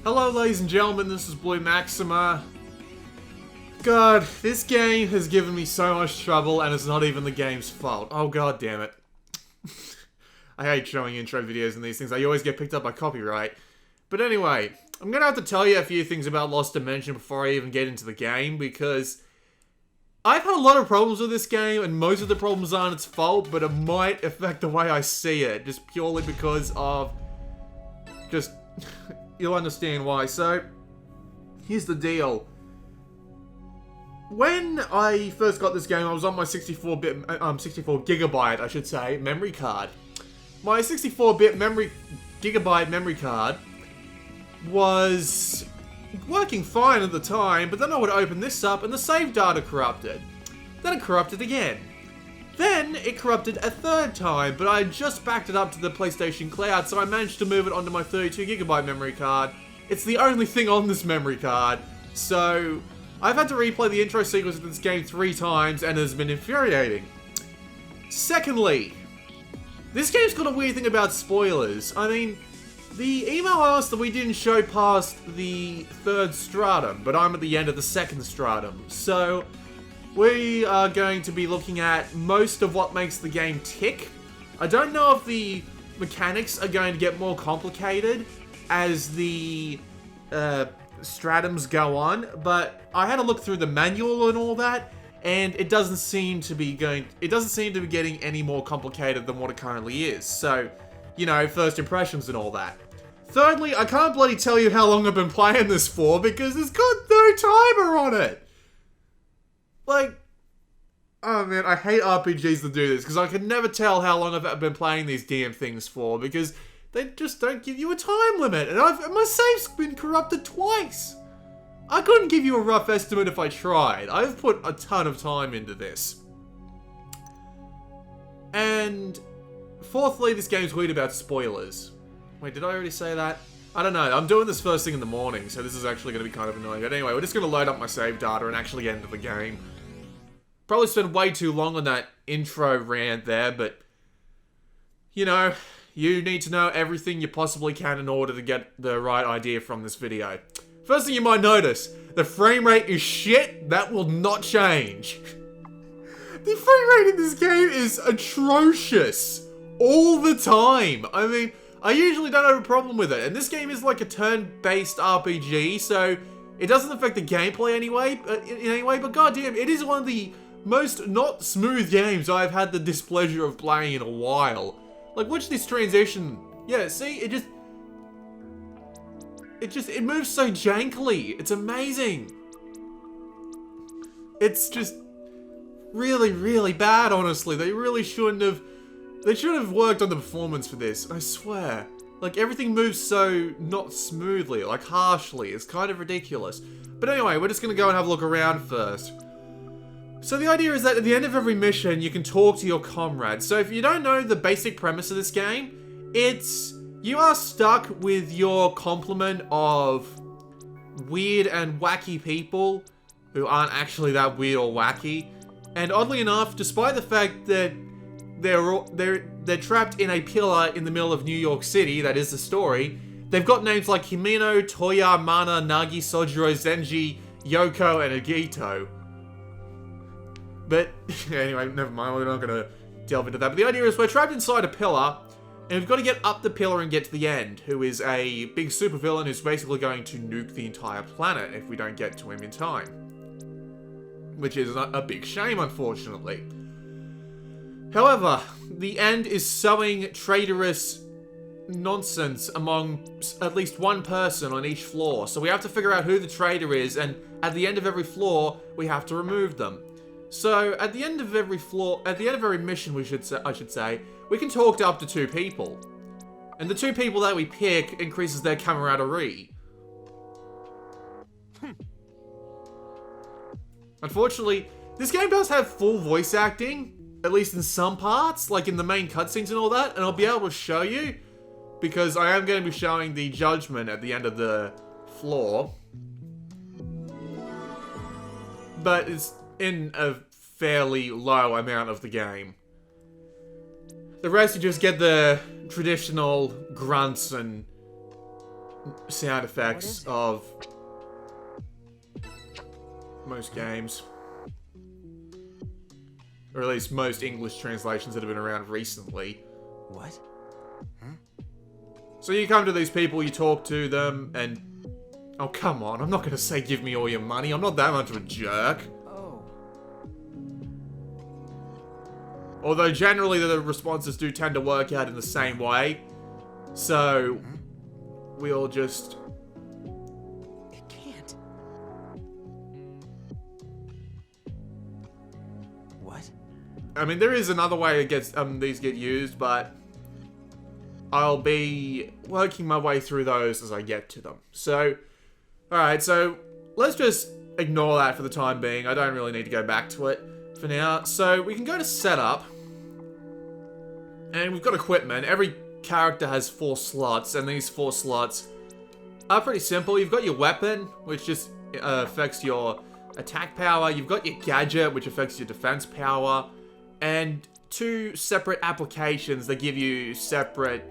Hello ladies and gentlemen, this is Blue Maxima. God, this game has given me so much trouble and it's not even the game's fault. Oh god damn it. I hate showing intro videos and these things, I always get picked up by copyright. But anyway, I'm gonna have to tell you a few things about Lost Dimension before I even get into the game, because I've had a lot of problems with this game, and most of the problems aren't its fault, but it might affect the way I see it, just purely because of... just... you'll understand why. So, here's the deal. When I first got this game, I was on my 64 gigabyte, I should say, memory card. My 64-bit gigabyte memory card was working fine at the time, but then I would open this up and the save data corrupted. Then it corrupted again. Then it corrupted a third time, but I had just backed it up to the PlayStation Cloud, so I managed to move it onto my 32GB memory card. It's the only thing on this memory card, so I've had to replay the intro sequence of this game 3 times, and it has been infuriating. Secondly, this game's got a weird thing about spoilers. I mean, the email asked that we didn't show past the 3rd stratum, but I'm at the end of the 2nd stratum, so we are going to be looking at most of what makes the game tick. I don't know if the mechanics are going to get more complicated as the stratums go on, but I had a look through the manual and all that, and it doesn't seem to be getting any more complicated than what it currently is. So, you know, first impressions and all that. Thirdly, I can't bloody tell you how long I've been playing this for because it's got no timer on it. Like, oh man, I hate RPGs that do this, because I can never tell how long I've been playing these damn things for, because they just don't give you a time limit, and my save's been corrupted twice. I couldn't give you a rough estimate if I tried. I've put a ton of time into this. And fourthly, this game's weird about spoilers. Wait, did I already say that? I don't know, I'm doing this first thing in the morning, so this is actually going to be kind of annoying. But anyway, we're just going to load up my save data and actually get into the game. Probably spent way too long on that intro rant there, but... you know, you need to know everything you possibly can in order to get the right idea from this video. First thing you might notice, the frame rate is shit. That will not change. The frame rate in this game is atrocious. All the time. I mean, I usually don't have a problem with it, and this game is like a turn-based RPG, so it doesn't affect the gameplay anyway, in any way, but goddamn, it is one of the most not smooth games I've had the displeasure of playing in a while. Like, watch this transition. Yeah, see, it moves so jankily. It's amazing. It's just really, really bad, honestly. They should have worked on the performance for this, I swear. Like, everything moves so not smoothly, like harshly. It's kind of ridiculous. But anyway, we're just gonna go and have a look around first. So the idea is that at the end of every mission, you can talk to your comrades. So if you don't know the basic premise of this game, it's you are stuck with your complement of weird and wacky people who aren't actually that weird or wacky. And oddly enough, despite the fact that they're trapped in a pillar in the middle of New York City, that is the story, they've got names like Himeno, Toya, Mana, Nagi, Sojiro, Zenji, Yoko, and Agito. But, anyway, never mind, we're not going to delve into that. But the idea is we're trapped inside a pillar, and we've got to get up the pillar and get to the end, who is a big supervillain who's basically going to nuke the entire planet if we don't get to him in time. Which is a big shame, unfortunately. However, the end is sowing traitorous nonsense among at least one person on each floor. So we have to figure out who the traitor is, and at the end of every floor, we have to remove them. So, at the end of every mission, I should say, we can talk to up to 2 people. And the 2 people that we pick increases their camaraderie. Unfortunately, this game does have full voice acting, at least in some parts, like in the main cutscenes and all that, and I'll be able to show you, because I am going to be showing the judgment at the end of the floor. But it's in a fairly low amount of the game. The rest you just get the traditional grunts and sound effects of most games. Or at least most English translations that have been around recently. What? Huh? So you come to these people, you talk to them, and... Oh, come on, I'm not gonna say give me all your money. I'm not that much of a jerk. Oh. Although generally the responses do tend to work out in the same way. So, we'll just... It can't. What? I mean, there is another way it gets, these get used, but... I'll be working my way through those as I get to them. So, alright, so let's just ignore that for the time being. I don't really need to go back to it for now. So, we can go to setup. And we've got equipment. Every character has 4 slots, and these 4 slots are pretty simple. You've got your weapon, which just affects your attack power. You've got your gadget, which affects your defense power. And 2 separate applications that give you separate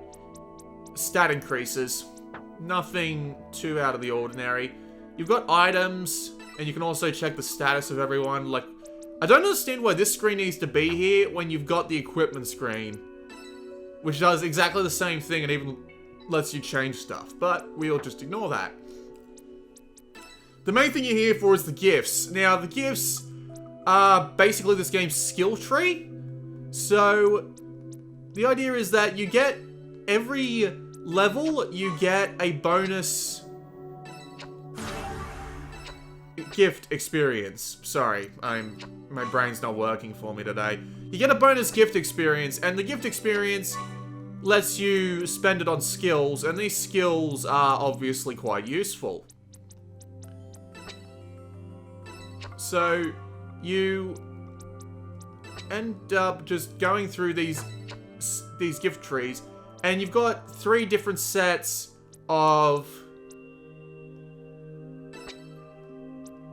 stat increases. Nothing too out of the ordinary. You've got items, and you can also check the status of everyone. Like, I don't understand why this screen needs to be here when you've got the equipment screen, which does exactly the same thing and even lets you change stuff. But we'll just ignore that. The main thing you're here for is the gifts. Now, the gifts are basically this game's skill tree. So, the idea is that you get every level, you get a bonus gift experience. Sorry, my brain's not working for me today. You get a bonus gift experience, and the gift experience lets you spend it on skills, and these skills are obviously quite useful. So, you end up just going through these gift trees, and you've got 3 different sets of...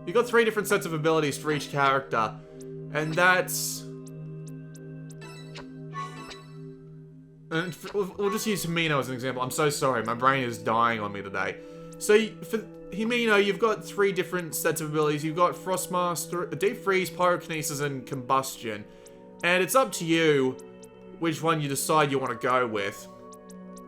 You've got 3 different sets of abilities for each character, and that's... And we'll just use Himeno as an example. I'm so sorry, my brain is dying on me today. So, for Himeno, you've got 3 different sets of abilities. You've got Frostmaster, Deep Freeze, Pyrokinesis, and Combustion. And it's up to you which one you decide you want to go with.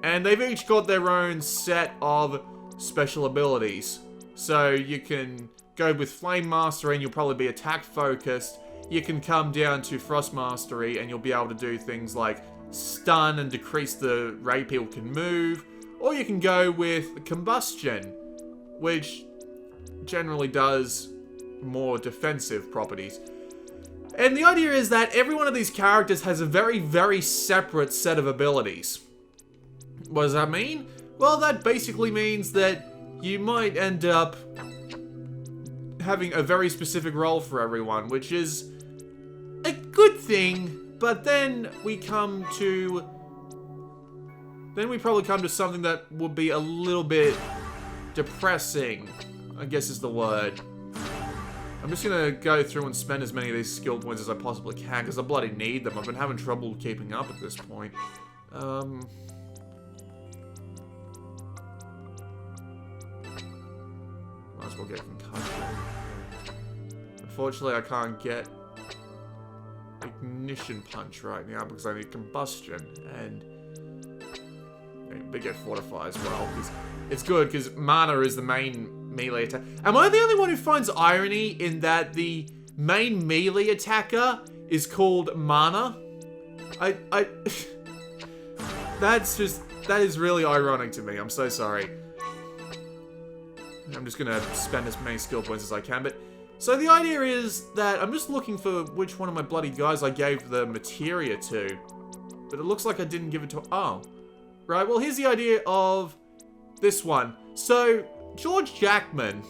And they've each got their own set of special abilities. So you can go with Flame Mastery and you'll probably be attack focused. You can come down to Frost Mastery and you'll be able to do things like stun and decrease the rate people can move. Or you can go with Combustion, which generally does more defensive properties. And the idea is that every one of these characters has a very, very separate set of abilities. What does that mean? Well, that basically means that you might end up having a very specific role for everyone, which is a good thing, but then we come to... Then we probably come to something that would be a little bit depressing, I guess is the word. I'm just gonna go through and spend as many of these skill points as I possibly can, because I bloody need them. I've been having trouble keeping up at this point. Might as well get concussion. Unfortunately, I can't get Ignition Punch right now, because I need Combustion, and they get Fortify as well. It's good, because Mana is the main melee attack. Am I the only one who finds irony in that the main melee attacker is called Mana? That is really ironic to me. I'm so sorry. I'm just gonna spend as many skill points as I can, but... So the idea is that I'm just looking for which one of my bloody guys I gave the materia to. But it looks like I didn't give it to... Oh. Right, well here's the idea of this one. So, George Jackman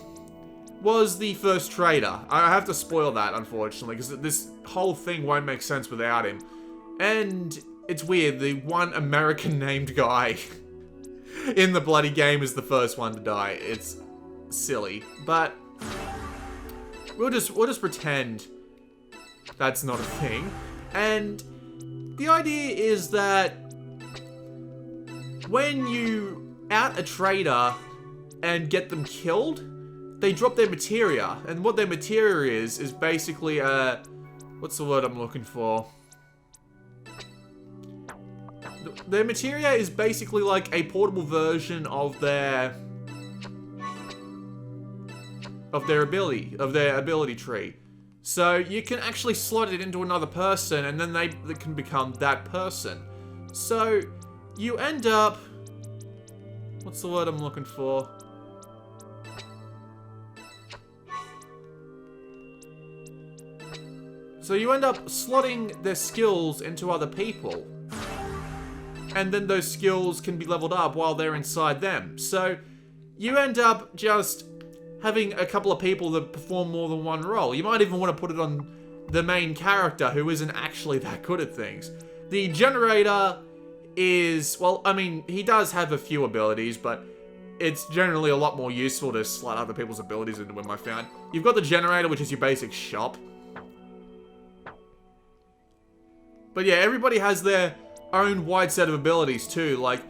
was the first trader. I have to spoil that, unfortunately, because this whole thing won't make sense without him. And it's weird, the one American named guy in the bloody game is the first one to die. It's silly, but we'll just pretend that's not a thing. And the idea is that when you out a trader, and get them killed, they drop their materia. And what their materia is basically what's the word I'm looking for? Their materia is basically like a portable version of their ability tree. So you can actually slot it into another person, and then they can become that person. So you end up, what's the word I'm looking for? So you end up slotting their skills into other people. And then those skills can be leveled up while they're inside them. So you end up just having a couple of people that perform more than one role. You might even want to put it on the main character who isn't actually that good at things. The generator is, well, I mean, he does have a few abilities, but it's generally a lot more useful to slot other people's abilities into him, I found. You've got the generator, which is your basic shop. But yeah, everybody has their own wide set of abilities too. Like,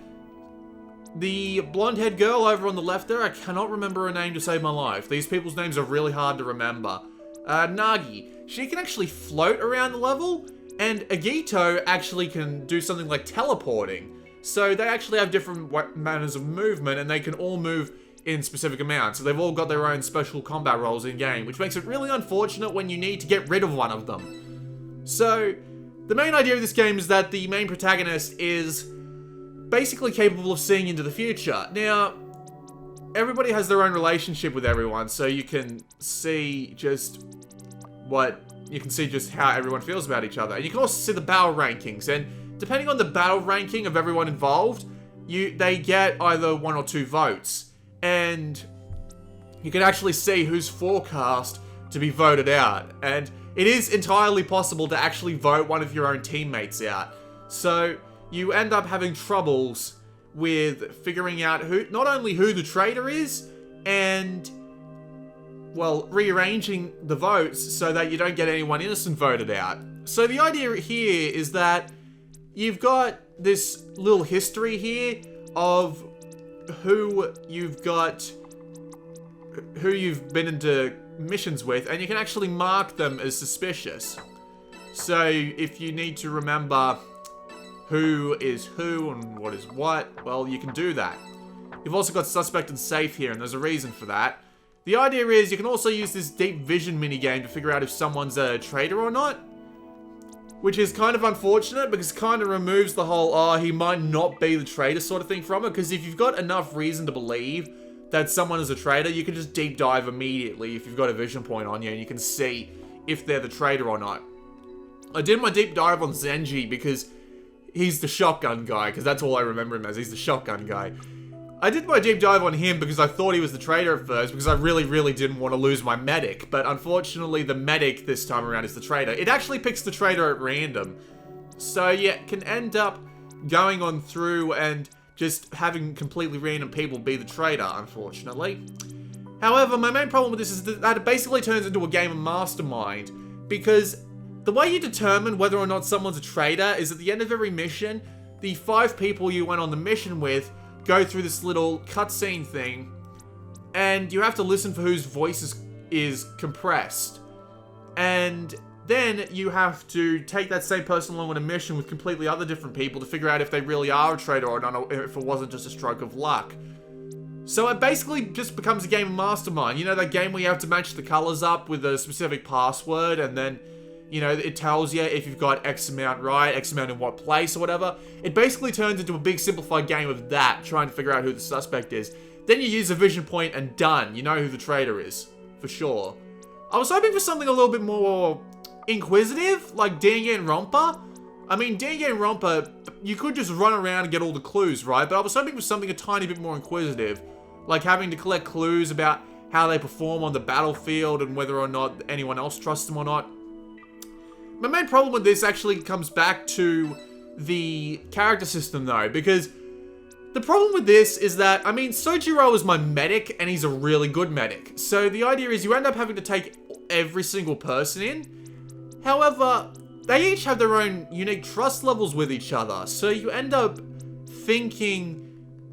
the blonde-haired girl over on the left there, I cannot remember her name to save my life. These people's names are really hard to remember. Nagi, she can actually float around the level, and Agito actually can do something like teleporting. So they actually have different manners of movement, and they can all move in specific amounts. So they've all got their own special combat roles in-game, which makes it really unfortunate when you need to get rid of one of them. So the main idea of this game is that the main protagonist is basically capable of seeing into the future. Now, everybody has their own relationship with everyone, so you can see just how everyone feels about each other. And you can also see the battle rankings, and depending on the battle ranking of everyone involved, they get either 1 or 2 votes. And you can actually see who's forecast to be voted out. And it is entirely possible to actually vote one of your own teammates out. So you end up having troubles with figuring out not only who the traitor is, and, well, rearranging the votes so that you don't get anyone innocent voted out. So the idea here is that you've got this little history here of who you've been into missions with, and you can actually mark them as suspicious. So if you need to remember who is who and what is what, well, you can do that. You've also got suspect and safe here, and there's a reason for that. The idea is you can also use this deep vision minigame to figure out if someone's a traitor or not, which is kind of unfortunate because it kind of removes the whole, oh, he might not be the traitor sort of thing from it, because if you've got enough reason to believe that someone is a traitor, you can just deep dive immediately if you've got a vision point on you, and you can see if they're the traitor or not. I did my deep dive on Zenji because he's the shotgun guy, because that's all I remember him as. He's the shotgun guy. I did my deep dive on him because I thought he was the traitor at first, because I really, really didn't want to lose my medic. But unfortunately, the medic this time around is the traitor. It actually picks the traitor at random. So yeah, can end up going on through and just having completely random people be the traitor, unfortunately. However, my main problem with this is that it basically turns into a game of Mastermind, because the way you determine whether or not someone's a traitor is at the end of every mission, the 5 people you went on the mission with go through this little cutscene thing, and you have to listen for whose voice is compressed. And then you have to take that same person along on a mission with completely other different people to figure out if they really are a traitor or not, or if it wasn't just a stroke of luck. So it basically just becomes a game of Mastermind. You know that game where you have to match the colors up with a specific password, and then, you know, it tells you if you've got X amount right, X amount in what place or whatever. It basically turns into a big simplified game of that, trying to figure out who the suspect is. Then you use a vision point and done. You know who the traitor is, for sure. I was hoping for something a little bit more inquisitive, like Danganronpa. I mean, Danganronpa, you could just run around and get all the clues, right? But I was hoping for something a tiny bit more inquisitive, like having to collect clues about how they perform on the battlefield and whether or not anyone else trusts them or not. My main problem with this actually comes back to the character system, though, because the problem with this is that, I mean, Sojiro is my medic, and he's a really good medic. So the idea is you end up having to take every single person in. However, they each have their own unique trust levels with each other. So you end up thinking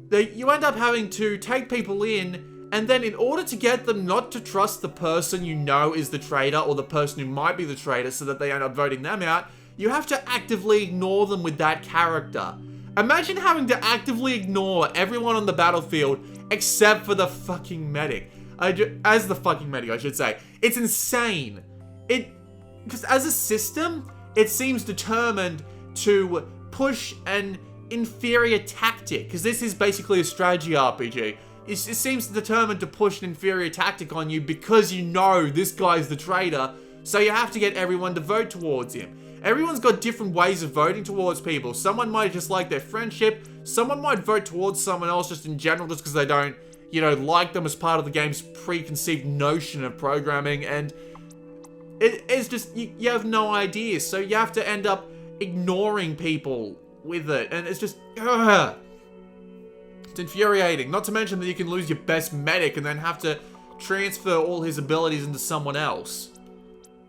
that you end up having to take people in And then in order to get them not to trust the person you know is the traitor or the person who might be the traitor so that they end up voting them out, you have to actively ignore them with that character. Imagine having to actively ignore everyone on the battlefield except for the fucking medic. As the fucking medic, I should say. It's insane. Because as a system, it seems determined to push an inferior tactic. Because this is basically a strategy RPG. It seems determined to push an inferior tactic on you because you know this guy's the traitor. So you have to get everyone to vote towards him. Everyone's got different ways of voting towards people. Someone might just like their friendship. Someone might vote towards someone else just in general just because they don't, you know, like them as part of the game's preconceived notion of programming. And it's just, you have no idea. So you have to end up ignoring people with it. And it's just, ugh. It's infuriating. Not to mention that you can lose your best medic and then have to transfer all his abilities into someone else.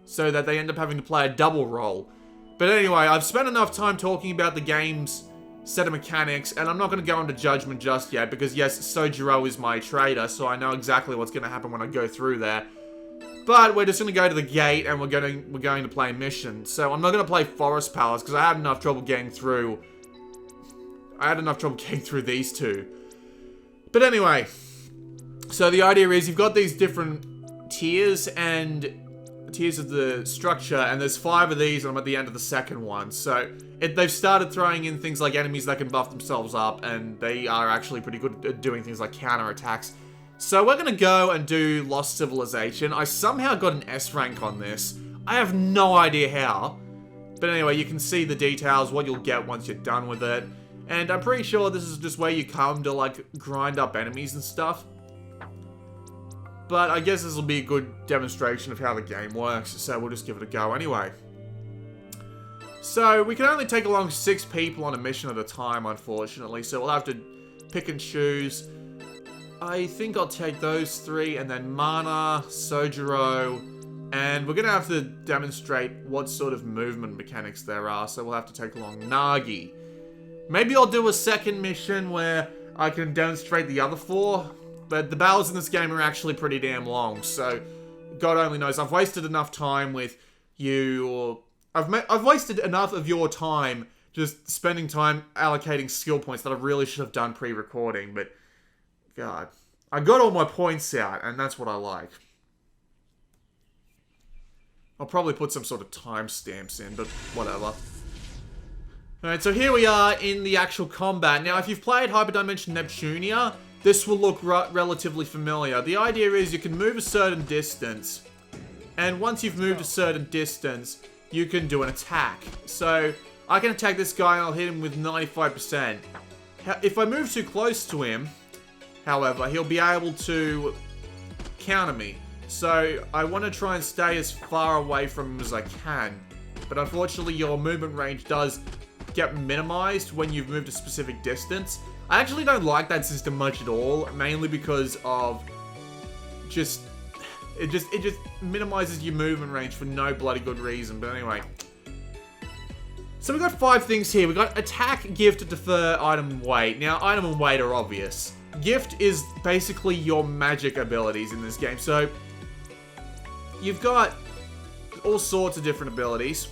So that they end up having to play a double role. But anyway, I've spent enough time talking about the game's set of mechanics, and I'm not going to go into judgment just yet, because yes, Sojiro is my traitor, so I know exactly what's going to happen when I go through there. But we're just going to go to the gate, and we're going to play a mission. So I'm not going to play Forest Palace, because I had enough trouble getting through... these two. But anyway, so the idea is you've got these different tiers of the structure, and there's 5 of these, and I'm at the end of the second one. So they've started throwing in things like enemies that can buff themselves up, and they are actually pretty good at doing things like counterattacks. So we're gonna go and do Lost Civilization. I somehow got an S rank on this. I have no idea how. But anyway, you can see the details, what you'll get once you're done with it. And I'm pretty sure this is just where you come to, like, grind up enemies and stuff. But I guess this will be a good demonstration of how the game works, so we'll just give it a go anyway. So, we can only take along 6 people on a mission at a time, unfortunately, so we'll have to pick and choose. I think I'll take those 3, and then Mana, Sojiro, and we're going to have to demonstrate what sort of movement mechanics there are, so we'll have to take along Nagi. Maybe I'll do a second mission where I can demonstrate the other 4. But the battles in this game are actually pretty damn long, so God only knows. I've wasted enough time with you. I've wasted enough of your time just spending time allocating skill points that I really should have done pre-recording. But God, I got all my points out, and that's what I like. I'll probably put some sort of timestamps in, but whatever. Alright, so here we are in the actual combat. Now, if you've played Hyperdimension Neptunia, this will look relatively familiar. The idea is you can move a certain distance, and once you've moved a certain distance, you can do an attack. So, I can attack this guy and I'll hit him with 95%. If I move too close to him, however, he'll be able to counter me. So, I want to try and stay as far away from him as I can. But unfortunately, your movement range does get minimized when you've moved a specific distance. I actually don't like that system much at all, mainly because of it just minimizes your movement range for no bloody good reason. But anyway, so we've got 5 things here. We've got attack, gift, defer, item, and weight. Now, item and weight are obvious. Gift is basically your magic abilities in this game. So you've got all sorts of different abilities.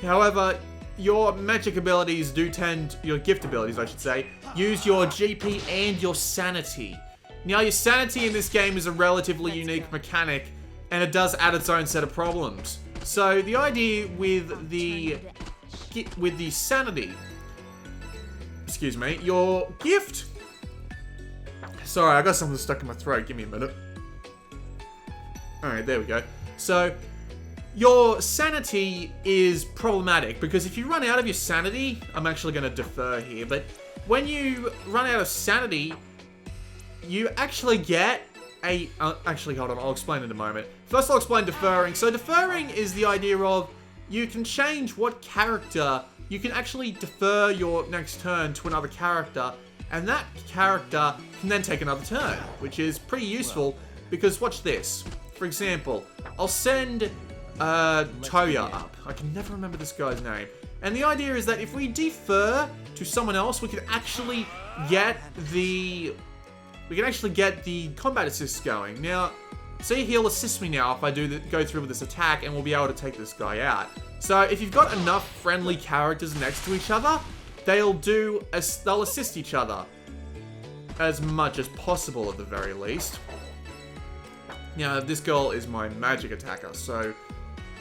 However, your magic abilities your gift abilities, I should say, use your GP and your sanity. Now, your sanity in this game is a relatively unique mechanic, and it does add its own set of problems. So, the idea with the sanity, excuse me, your gift... Sorry, I got something stuck in my throat, give me a minute. Alright, there we go. So, your sanity is problematic, because if you run out of your sanity, I'm actually going to defer here, but when you run out of sanity, you actually get a... actually, hold on, I'll explain in a moment. First, I'll explain deferring. So deferring is the idea of you can change what character... You can actually defer your next turn to another character, and that character can then take another turn, which is pretty useful, because watch this. For example, I'll send... Toya up. I can never remember this guy's name. And the idea is that if we defer to someone else, we can actually get the we can actually get the combat assist going. Now, see, he'll assist me now if I go through with this attack, and we'll be able to take this guy out. So if you've got enough friendly characters next to each other, they'll assist each other as much as possible at the very least. Now, this girl is my magic attacker, so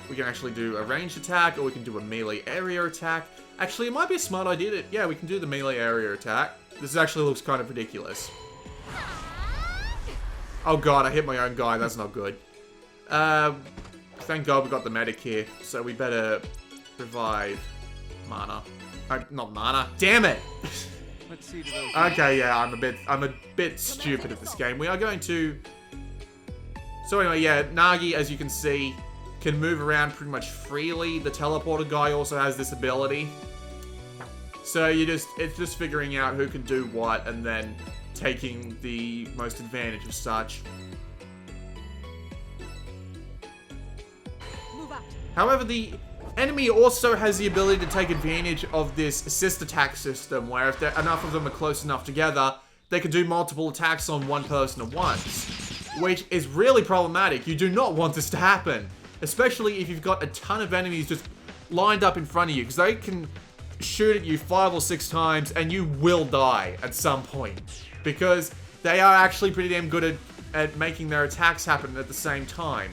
we can actually do a ranged attack, or we can do a melee area attack. Actually, it might be a smart idea to, yeah, we can do the melee area attack. This actually looks kind of ridiculous. Oh god, I hit my own guy, that's not good. Thank god we got the medic here, so we better revive mana. Not mana, damn it! Let's see to those. Okay, yeah, I'm a bit stupid at this game. We are going to... So anyway, yeah, Nagi, as you can see, can move around pretty much freely. The teleporter guy also has this ability. So it's just figuring out who can do what, and then taking the most advantage of such. However, the enemy also has the ability to take advantage of this assist attack system, where if enough of them are close enough together, they can do multiple attacks on one person at once, which is really problematic. You do not want this to happen, especially if you've got a ton of enemies just lined up in front of you, because they can shoot at you 5 or 6 times and you will die at some point, because they are actually pretty damn good at making their attacks happen at the same time.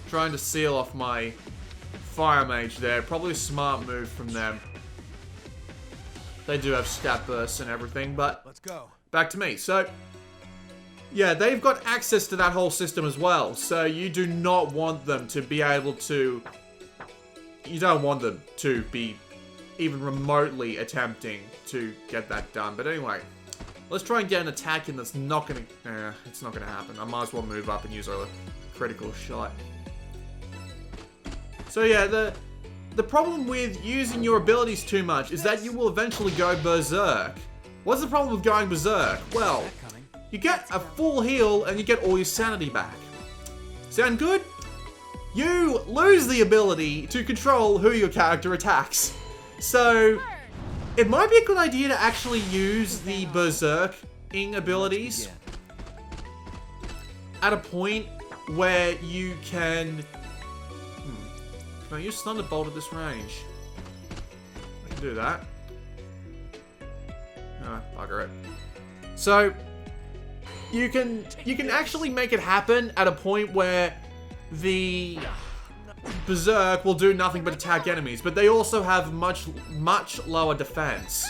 Trying to seal off my fire mage there. Probably a smart move from them. They do have stat bursts and everything, but let's go. Back to me. So, yeah, they've got access to that whole system as well. So you do not want them to be able to... You don't want them to be even remotely attempting to get that done. But anyway, let's try and get an attack in that's not going to... it's not going to happen. I might as well move up and use a critical shot. So yeah, the problem with using your abilities too much is that you will eventually go berserk. What's the problem with going berserk? Well, you get a full heal and you get all your sanity back. Sound good? You lose the ability to control who your character attacks. So, it might be a good idea to actually use the berserking abilities at a point where you can... Can I use Thunderbolt at this range? I can do that. Oh, bugger it. So, you can actually make it happen at a point where the Berserk will do nothing but attack enemies, but they also have much lower defense.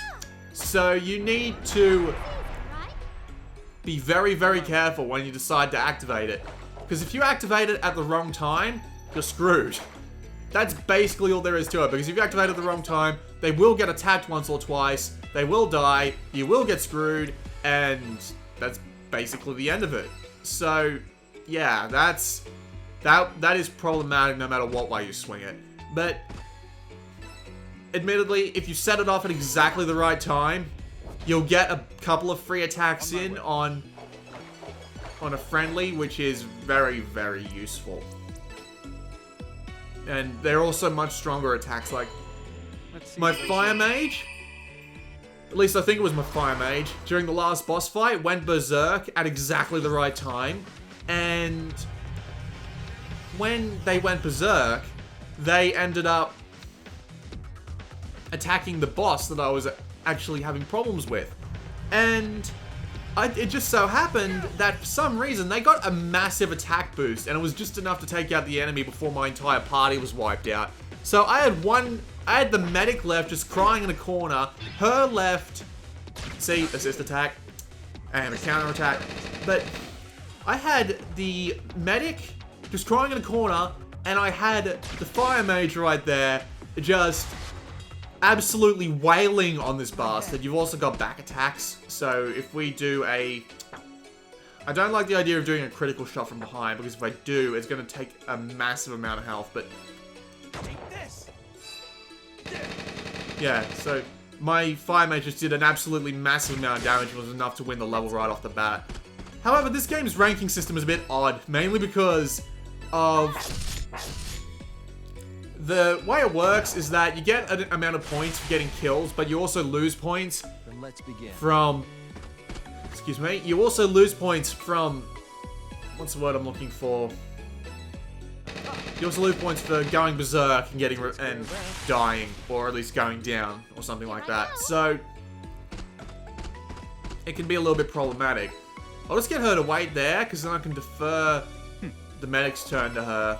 So you need to be very, very careful when you decide to activate it. Because if you activate it at the wrong time, you're screwed. That's basically all there is to it, because if you activate it at the wrong time, they will get attacked once or twice, they will die, you will get screwed, and that's basically the end of it. So, yeah, that is problematic no matter what way you swing it. But, admittedly, if you set it off at exactly the right time, you'll get a couple of free attacks in on a friendly, which is very, very useful. And they're also much stronger attacks, like my Fire Mage, at least I think it was my Fire Mage, during the last boss fight, went berserk at exactly the right time, and when they went berserk, they ended up attacking the boss that I was actually having problems with. And it just so happened that for some reason they got a massive attack boost, and it was just enough to take out the enemy before my entire party was wiped out. So I had the medic left just crying in a corner, her left, see, assist attack, and a counter attack, but I had the medic just crying in a corner, and I had the Fire Mage right there, just absolutely wailing on this bastard. You've also got back attacks, so if we do I don't like the idea of doing a critical shot from behind, because if I do, it's going to take a massive amount of health, but... Take this! Yeah, so my Fire Mage just did an absolutely massive amount of damage, and was enough to win the level right off the bat. However, this game's ranking system is a bit odd, mainly because of the way it works is that you get an amount of points for getting kills, but you also lose points Then let's begin. from... Excuse me. You also lose points from... What's the word I'm looking for? You also lose points for going berserk and getting and dying, or at least going down, or something like that. So it can be a little bit problematic. I'll just get her to wait there, because then I can defer the medic's turn to her.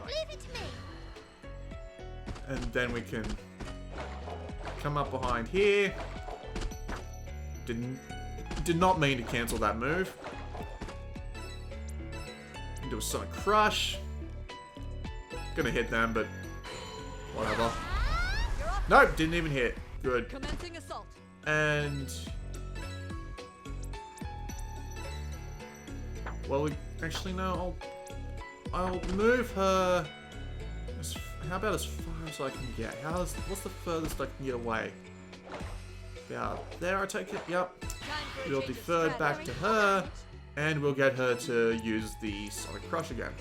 Leave it to me. And then we can come up behind here. Did not mean to cancel that move. Do a Sonic Crush. Gonna hit them, but whatever. Nope, didn't even hit. Good. Commencing assault. And well, actually no. I'll move her. How about as far as I can get? What's the furthest I can get away? About there, I take it. Yep. We'll defer back to her. And we'll get her to use the Sonic Crush again.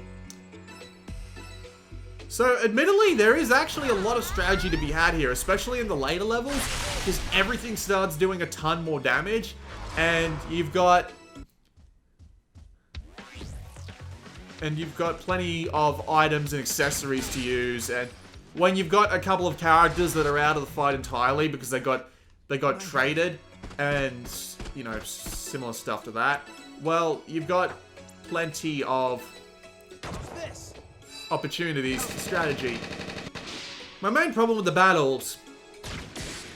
So, admittedly, there is actually a lot of strategy to be had here, especially in the later levels, because everything starts doing a ton more damage, and you've got plenty of items and accessories to use, and when you've got a couple of characters that are out of the fight entirely because they got traded, and, you know, similar stuff to that, well, you've got plenty of opportunities for strategy. My main problem with the battles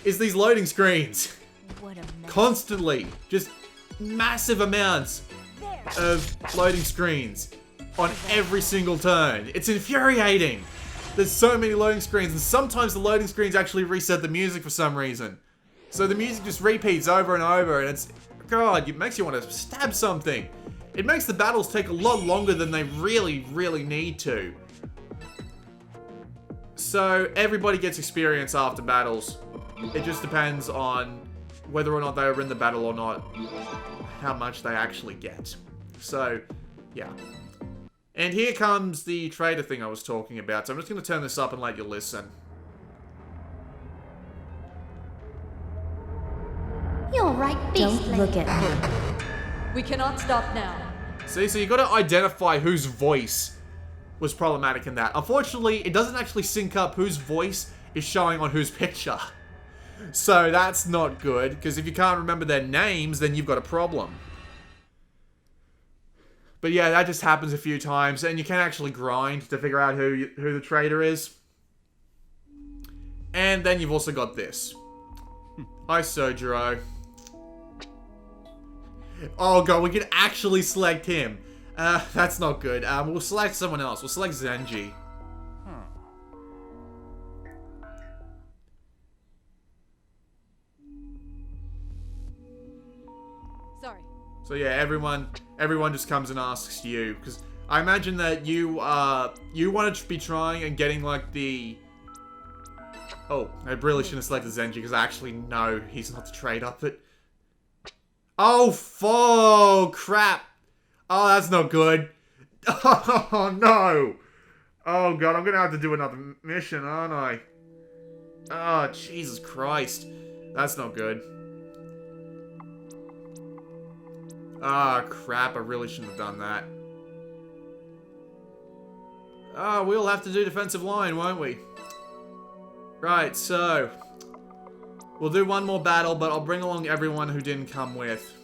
is these loading screens. What a mess. Constantly. Just massive amounts of loading screens on every single turn. It's infuriating. There's so many loading screens, and sometimes the loading screens actually reset the music for some reason. So the music just repeats over and over, and it's... God, it makes you want to stab something. It makes the battles take a lot longer than they really, really need to. So, everybody gets experience after battles. It just depends on whether or not they were in the battle or not, how much they actually get. So, yeah. And here comes the trader thing I was talking about. So I'm just going to turn this up and let you listen. You're right, beast. Don't look at me. We cannot stop now. See, so you got to identify whose voice was problematic in that. Unfortunately, it doesn't actually sync up whose voice is showing on whose picture. So that's not good, because if you can't remember their names, then you've got a problem. But yeah, that just happens a few times, and you can actually grind to figure out who the trader is. And then you've also got this. Hi, Sojiro. Oh god, we can actually select him. That's not good. We'll select someone else. We'll select Zenji. Sorry. So yeah, everyone just comes and asks you, because I imagine that you want to be trying and getting like the... Oh, I really shouldn't have selected Zenji, because I actually know he's not the trader, but... Oh, crap. Oh, that's not good. Oh, no. Oh, God, I'm going to have to do another mission, aren't I? Oh, Jesus Christ. That's not good. Ah, crap, I really shouldn't have done that. Ah, we'll have to do defensive line, won't we? Right, so... We'll do one more battle, but I'll bring along everyone who didn't come with.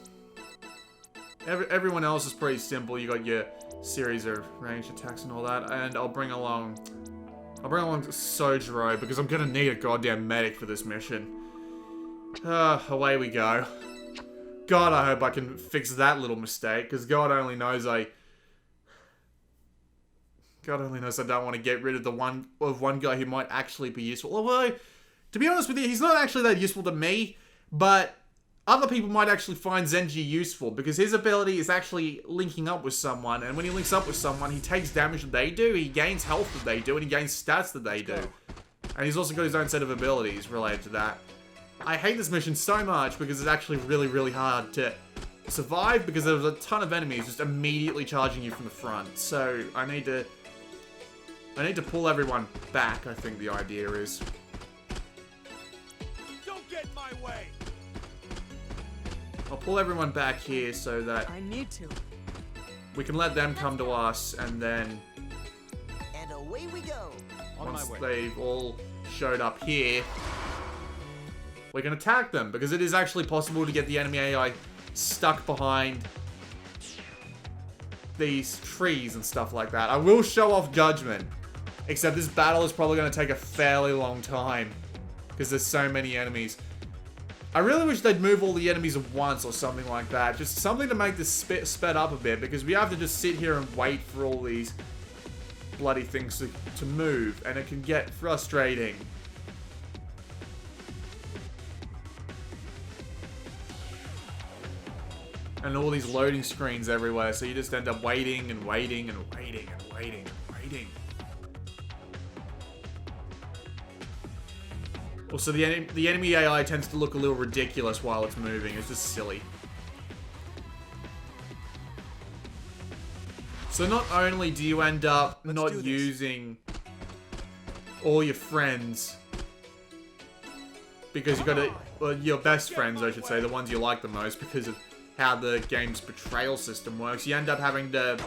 Everyone else is pretty simple. You got your series of ranged attacks and all that, and I'll bring along Sojiro, because I'm gonna need a goddamn medic for this mission. Away we go. God, I hope I can fix that little mistake, because God only knows I don't want to get rid of the one guy who might actually be useful. Although, to be honest with you, he's not actually that useful to me, but other people might actually find Zenji useful, because his ability is actually linking up with someone, and when he links up with someone, he takes damage that they do, he gains health that they do, and he gains stats that they do. And he's also got his own set of abilities related to that. I hate this mission so much, because it's actually really, really hard to survive, because there's a ton of enemies just immediately charging you from the front. So, I need to I need to pull everyone back, I think the idea is. Don't get in my way. I'll pull everyone back here so that I need to. we can let them come to us, and then And away we go. On once my way. they've all showed up here, we can attack them, because it is actually possible to get the enemy AI stuck behind these trees and stuff like that. I will show off Judgment, except this battle is probably going to take a fairly long time, because there's so many enemies. I really wish they'd move all the enemies at once or something like that. Just something to make this sped up a bit, because we have to just sit here and wait for all these bloody things to move, and it can get frustrating. And all these loading screens everywhere, so you just end up waiting and waiting and waiting and waiting and waiting. Also, the enemy AI tends to look a little ridiculous while it's moving. It's just silly. So not only do you end up not using all your friends, because you got to, well, your best friends, I should say, the ones you like the most, because of how the game's betrayal system works, you end up having to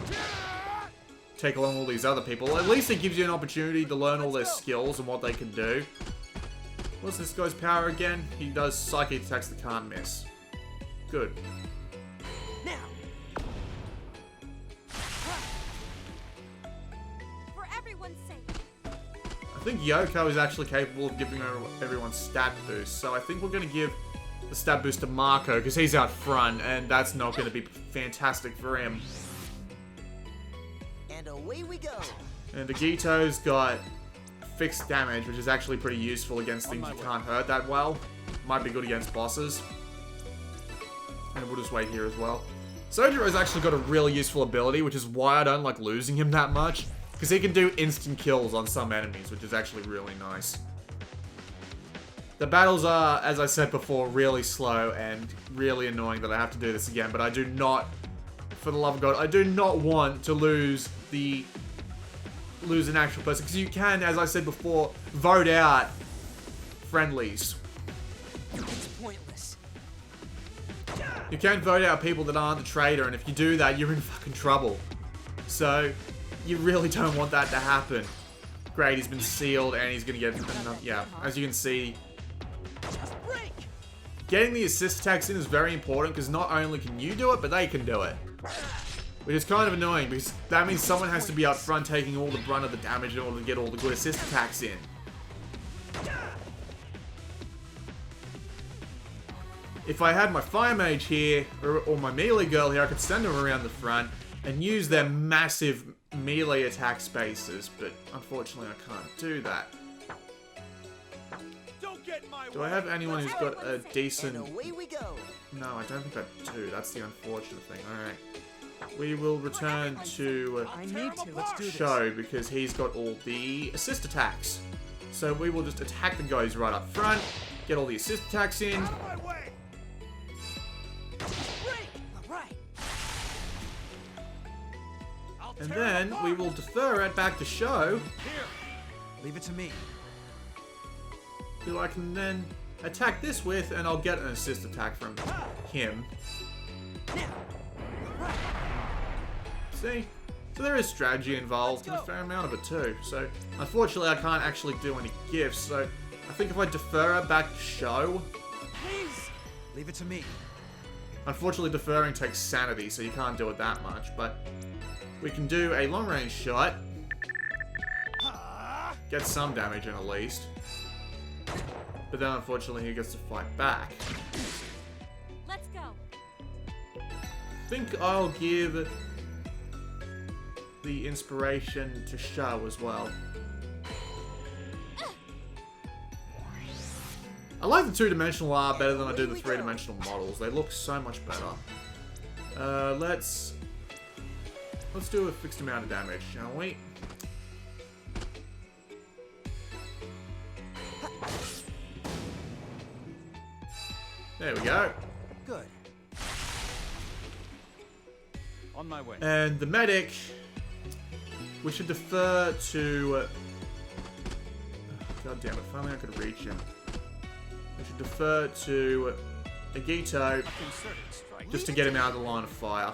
take along all these other people. At least it gives you an opportunity to learn all their skills and what they can do. What's this guy's power again? He does psychic attacks that can't miss. Good. Now. For everyone's sake. I think Yoko is actually capable of giving everyone stat boosts, so I think we're going to give the stat boost to Marco, because he's out front, and that's not going to be fantastic for him. And away we go. And Agito's got fixed damage, which is actually pretty useful against things you can't hurt that well. Might be good against bosses. And we'll just wait here as well. Sojiro's actually got a really useful ability, which is why I don't like losing him that much, because he can do instant kills on some enemies, which is actually really nice. The battles are, as I said before, really slow and really annoying that I have to do this again, but I do not, for the love of God, I do not want to lose an actual person, because you can, as I said before, vote out friendlies. It's pointless. You can vote out people that aren't the traitor, and if you do that, you're in fucking trouble. So, you really don't want that to happen. Great, he's been sealed, and he's gonna get enough, yeah, as you can see. Just break. Getting the assist attacks in is very important, because not only can you do it, but they can do it. Which is kind of annoying, because that means someone has to be up front taking all the brunt of the damage in order to get all the good assist attacks in. If I had my Fire Mage here, or my Melee Girl here, I could send them around the front and use their massive melee attack spaces, but unfortunately I can't do that. Don't get in my Do way. I have anyone who's got a decent... And away we go. No, I don't think I do. That's the unfortunate thing. Alright. We will return to I need to. Let's do this. Show, because he's got all the assist attacks. So we will just attack the guys right up front, get all the assist attacks in, Out of my way. Break. All right. I'll and tear then him apart. we will defer it back to Show, Here. Leave it to me. who I can then attack this with, and I'll get an assist attack from him. See? So there is strategy involved, and a fair amount of it too. So, unfortunately, I can't actually do any gifts, so I think if I defer it back to Show... Please. Leave it to me. Unfortunately, deferring takes sanity, so you can't do it that much, but we can do a long-range shot, get some damage in at least, but then unfortunately he gets to fight back. Let's go. I think I'll give the inspiration to Show as well. I like the two-dimensional art better than I do the three-dimensional models. They look so much better. Let's do a fixed amount of damage, shall we? There we go. Good. On my way. And the medic, We should defer to... God damn it, if only I could reach him. We should defer to Agito just to get him out of the line of fire.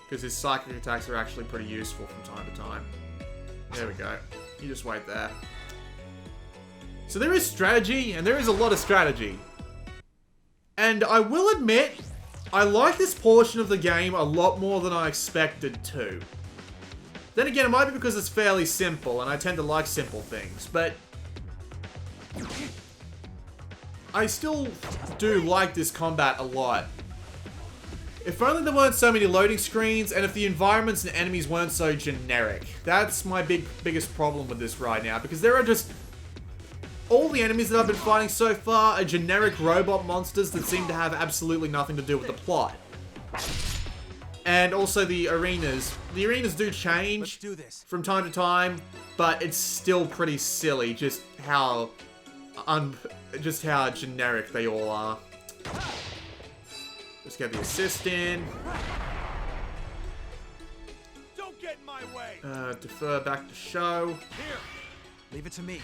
Because his psychic attacks are actually pretty useful from time to time. There we go. You just wait there. So there is strategy, and there is a lot of strategy. And I will admit, I like this portion of the game a lot more than I expected to. Then again, it might be because it's fairly simple, and I tend to like simple things, but... I still do like this combat a lot. If only there weren't so many loading screens, and if the environments and enemies weren't so generic. That's my biggest problem with this right now, because there are just... All the enemies that I've been fighting so far are generic robot monsters that seem to have absolutely nothing to do with the plot. And also the arenas. The arenas do change from time to time, but it's still pretty silly just how generic they all are. Let's get the assist in. Don't get in my way. Defer back to show. Here, leave it to me.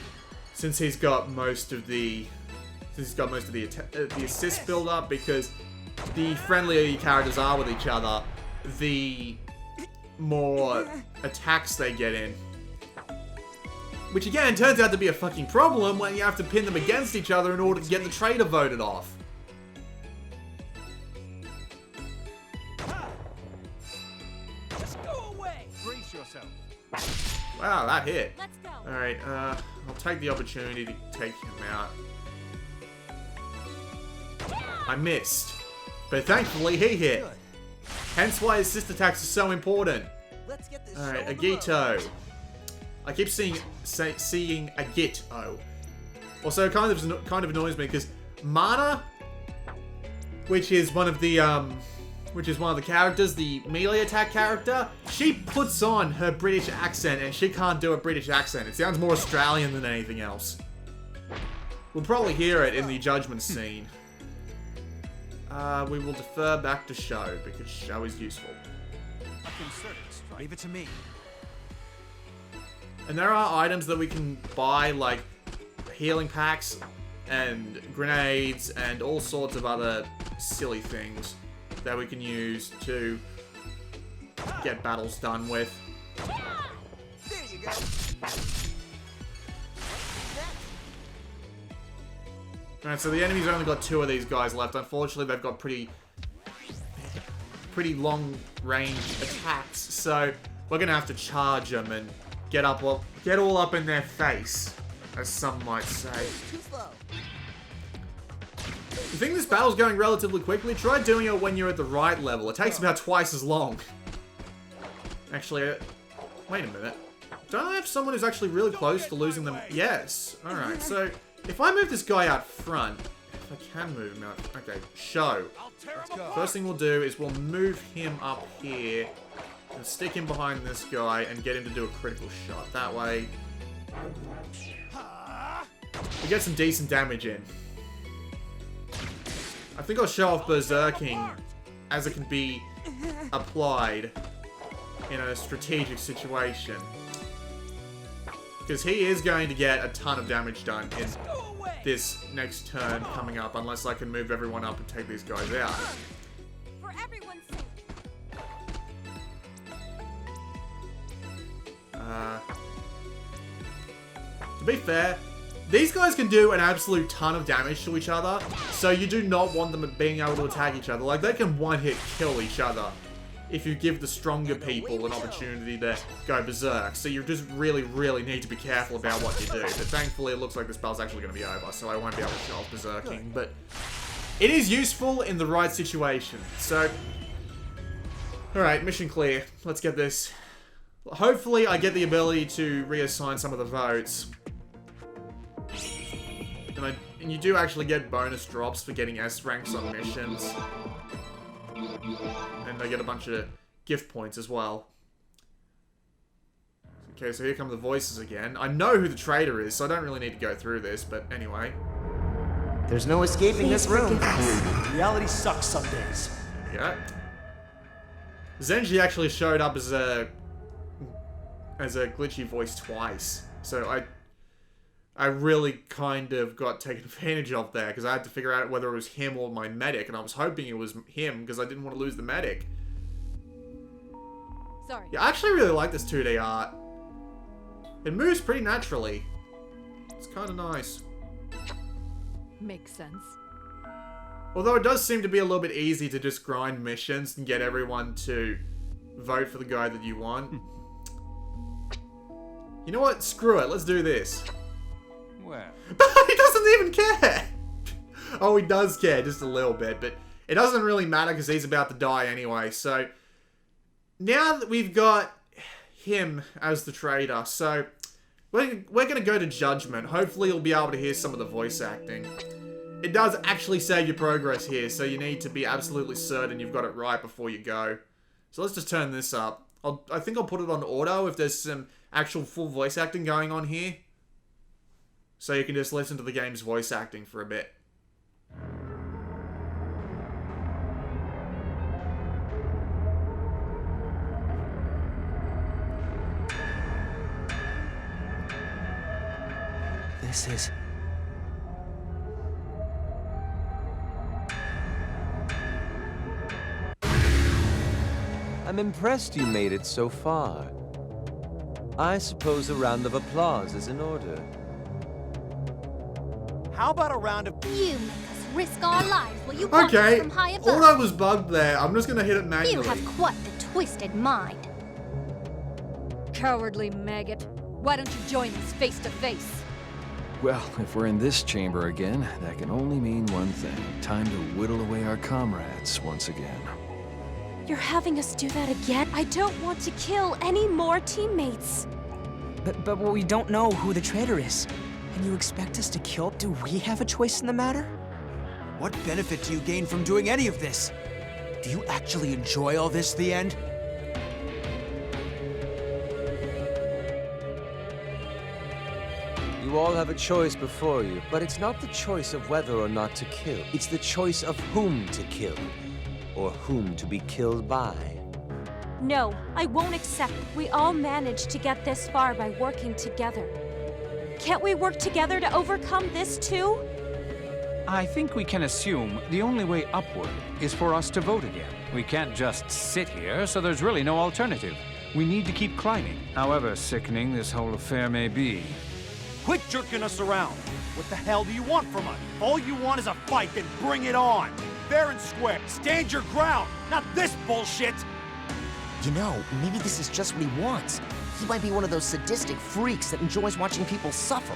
Since he's got most of the assist build up, because the friendlier your characters are with each other, the more attacks they get in. Which again turns out to be a fucking problem when you have to pin them against each other in order to get the traitor voted off. Just go away. Brace yourself. Wow, that hit. Let's go. Alright, I'll take the opportunity to take him out. I missed. But thankfully he hit. Good. Hence why assist attacks are so important. Let's get this. Alright, show on the road. Agito. I keep seeing Agito. Also, it kind of annoys me because Mana, which is one of the characters, the melee attack character, she puts on her British accent and she can't do a British accent. It sounds more Australian than anything else. We'll probably hear it in the judgment scene. We will defer back to show because show is useful. A concerted strike. Leave it to me. And there are items that we can buy, like healing packs and grenades and all sorts of other silly things that we can use to get battles done with. There you go. Alright, so the enemy's only got 2 of these guys left. Unfortunately, they've got pretty long range attacks, so we're gonna have to charge them and get all up in their face, as some might say. Too slow. You think this battle's going relatively quickly? Try doing it when you're at the right level. It takes about twice as long. Actually, wait a minute. Don't I have someone who's actually really close to losing them? Yes. Alright, so if I move this guy out front, if I can move him out, okay, show. I'll tear him apart. First thing we'll do is we'll move him up here and stick him behind this guy and get him to do a critical shot. That way, we get some decent damage in. I think I'll show off Berserking as it can be applied in a strategic situation. Because he is going to get a ton of damage done in this next turn coming up, unless I can move everyone up and take these guys out. For everyone's sake. To be fair, these guys can do an absolute ton of damage to each other, so you do not want them being able to attack each other. Like, they can one-hit kill each other if you give the stronger people an opportunity to go berserk. So you just really, really need to be careful about what you do. But thankfully, it looks like this spell's actually going to be over, so I won't be able to show off berserking. But it is useful in the right situation. So, alright, mission clear. Let's get this. Hopefully, I get the ability to reassign some of the votes. And you do actually get bonus drops for getting S ranks on missions. And they get a bunch of gift points as well. Okay, so here come the voices again. I know who the traitor is, so I don't really need to go through this, but anyway. There's no escaping this room. Reality sucks some days. There we go. Zenji actually showed up as a as a glitchy voice twice. So I really kind of got taken advantage of there, because I had to figure out whether it was him or my medic, and I was hoping it was him, because I didn't want to lose the medic. Sorry. Yeah, I actually really like this 2D art. It moves pretty naturally. It's kind of nice. Makes sense. Although it does seem to be a little bit easy to just grind missions and get everyone to vote for the guy that you want. You know what? Screw it. Let's do this. Well, He doesn't even care! Oh, he does care, just a little bit, but it doesn't really matter because he's about to die anyway. So, now that we've got him as the traitor, so we're going to go to Judgment. Hopefully you'll be able to hear some of the voice acting. It does actually save your progress here, so you need to be absolutely certain you've got it right before you go. So let's just turn this up. I think I'll put it on auto if there's some actual full voice acting going on here. So you can just listen to the game's voice acting for a bit. This is... I'm impressed you made it so far. I suppose a round of applause is in order. how about a round of... You make us risk our lives while you watch us Okay, from high above. auto was bugged there. I'm just going to hit it You manually. have quite the twisted mind. Cowardly maggot. Why don't you join us face to face? Well, if we're in this chamber again, that can only mean one thing. Time to whittle away our comrades once again. You're having us do that again? I don't want to kill any more teammates. But we don't know who the traitor is. And you expect us to kill? Do we have a choice in the matter? What benefit do you gain from doing any of this? Do you actually enjoy all this, the end? You all have a choice before you, but it's not the choice of whether or not to kill. It's the choice of whom to kill, or whom to be killed by. No, I won't accept. We all managed to get this far by working together. Can't we work together to overcome this too? I think we can assume the only way upward is for us to vote again. We can't just sit here, so there's really no alternative. We need to keep climbing, however sickening this whole affair may be. Quit jerking us around. What the hell do you want from us? If all you want is a fight, then bring it on. Fair and square. Stand your ground. Not this bullshit. You know, maybe this is just what he wants. He might be one of those sadistic freaks that enjoys watching people suffer.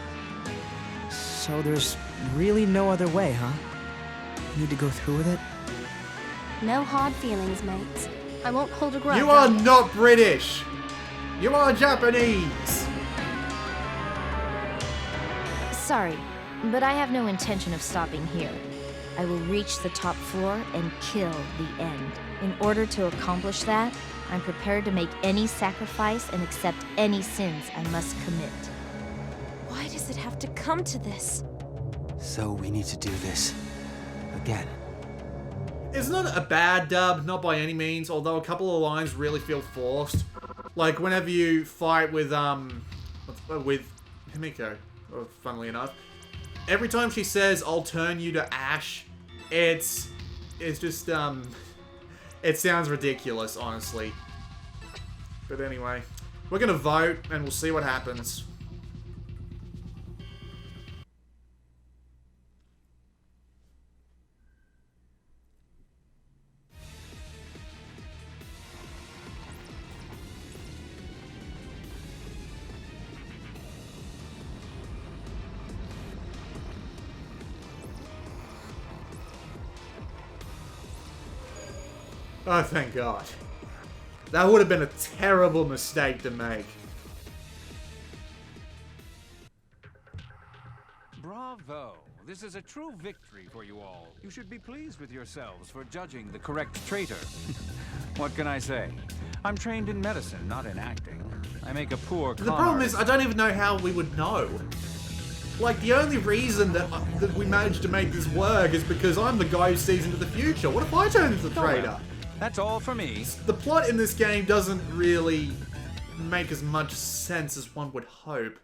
So there's really no other way, huh? Need to go through with it? No hard feelings, mates. I won't hold a grudge. You are not British. You are Japanese. Sorry, but I have no intention of stopping here. I will reach the top floor and kill the end. In order to accomplish that, I'm prepared to make any sacrifice and accept any sins I must commit. Why does it have to come to this? So we need to do this again. It's not a bad dub, not by any means, although a couple of lines really feel forced. Like whenever you fight with Himiko, funnily enough, every time she says, "I'll turn you to ash," it's just, it sounds ridiculous, honestly. But anyway, we're gonna vote, and we'll see what happens. Oh, thank God. That would have been a terrible mistake to make. Bravo! This is a true victory for you all. You should be pleased with yourselves for judging the correct traitor. What can I say? I'm trained in medicine, not in acting. I make a poor The problem is, I don't even know how we would know. Like, the only reason that we managed to make this work is because I'm the guy who sees into the future. What if I turn into the traitor? That's all for me. The plot in this game doesn't really make as much sense as one would hope.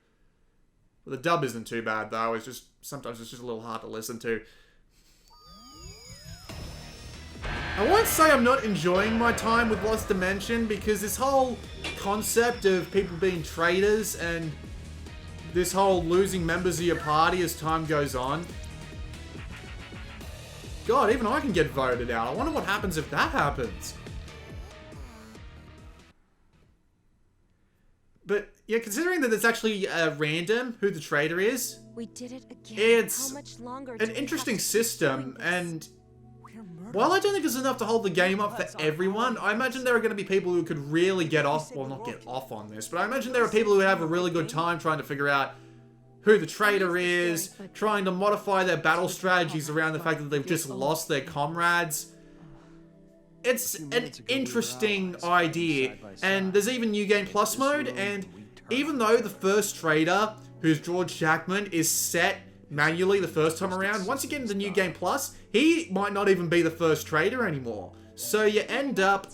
Well, the dub isn't too bad though, it's just, sometimes it's just a little hard to listen to. I won't say I'm not enjoying my time with Lost Dimension, because this whole concept of people being traitors and this whole losing members of your party as time goes on. God, even I can get voted out. I wonder what happens if that happens. But yeah, considering that it's actually random who the traitor is, We did it again. it's How much longer an do we have interesting to keep system, doing this? and while I don't think it's enough to hold the game up for everyone, I imagine there are going to be people who could really get off, well, not get off on this, but I imagine there are people who have a really good time trying to figure out who the traitor is, trying to modify their battle strategies around the fact that they've just lost their comrades. It's an interesting idea, and there's even New Game Plus mode, and even though the first traitor, who's George Jackman, is set manually the first time around, once you get into New Game Plus, he might not even be the first traitor anymore. So you end up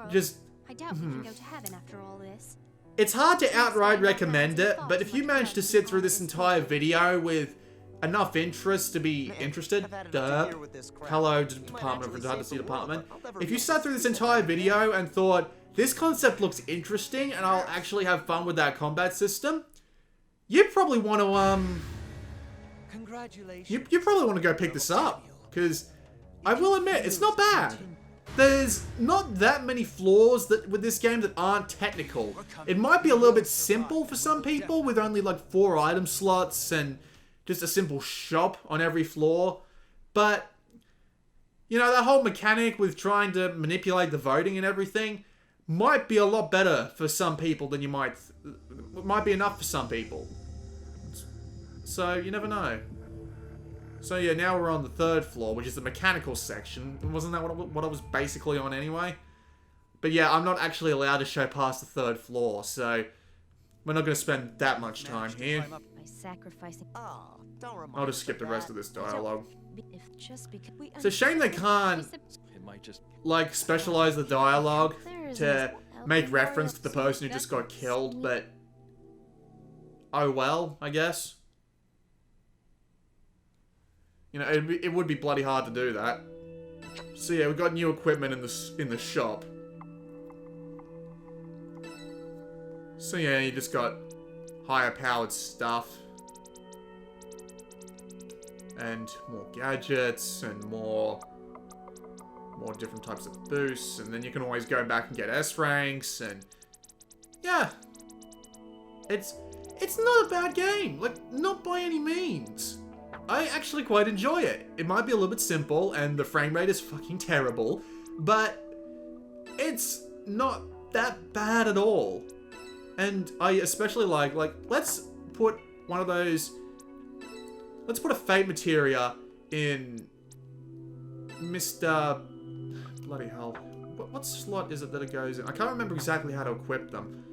just... I doubt we can go to heaven after all this. It's hard to outright recommend it, but if you manage to sit through this entire video with enough interest to be interested, hello, Department of Redundancy Department. If you sat through this entire video and thought, this concept looks interesting and I'll actually have fun with that combat system, you probably want to, you probably want to go pick this up, because I will admit, it's not bad. There's not that many flaws with this game that aren't technical. It might be a little bit simple for some people with only like 4 item slots and just a simple shop on every floor. But, you know, that whole mechanic with trying to manipulate the voting and everything might be a lot better for some people than you might be enough for some people. So, you never know. So yeah, now we're on the 3rd floor, which is the mechanical section. Wasn't that what I was basically on anyway? But yeah, I'm not actually allowed to show past the 3rd floor, so we're not going to spend that much time here. By sacrificing. I'll just skip the rest of this dialogue. Just because It's a shame they can't, like, specialize the dialogue to make reference to the person who just got killed, but oh well, I guess. You know, it would be bloody hard to do that. So yeah, we've got new equipment in the shop. So yeah, you just got higher powered stuff. And more gadgets and more different types of boosts, and then you can always go back and get S ranks, and yeah. It's not a bad game, like, not by any means. I actually quite enjoy it. It might be a little bit simple, and the frame rate is fucking terrible, but it's not that bad at all. And I especially like, let's put one of those, let's put a Fate Materia in Mr. Bloody hell. What slot is it that it goes in? I can't remember exactly how to equip them.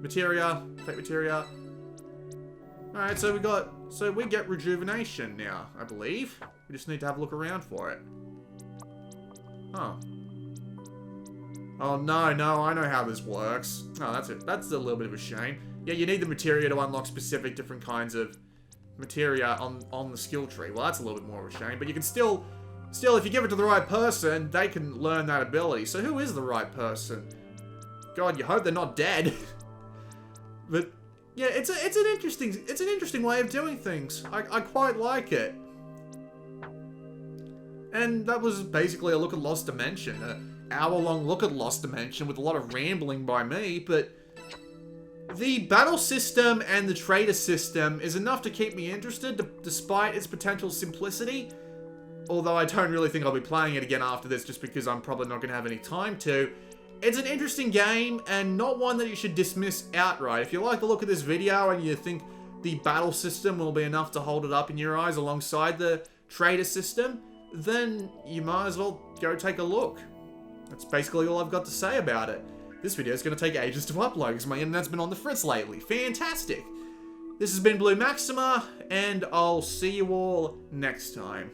Materia, Fate Materia. Alright, so we get rejuvenation now, I believe. We just need to have a look around for it. Oh. Oh no, I know how this works. Oh, that's it. That's a little bit of a shame. Yeah, you need the materia to unlock specific different kinds of materia on the skill tree. Well, that's a little bit more of a shame, but you can still, if you give it to the right person, they can learn that ability. So who is the right person? God, you hope they're not dead. But yeah, it's an interesting way of doing things. I quite like it. And that was basically a look at Lost Dimension, an hour-long look at Lost Dimension with a lot of rambling by me, but the battle system and the trader system is enough to keep me interested despite its potential simplicity. Although I don't really think I'll be playing it again after this just because I'm probably not going to have any time to. It's an interesting game, and not one that you should dismiss outright. If you like the look of this video and you think the battle system will be enough to hold it up in your eyes alongside the trader system, then you might as well go take a look. That's basically all I've got to say about it. This video is going to take ages to upload because my internet's been on the fritz lately. Fantastic! This has been Blue Maxima, and I'll see you all next time.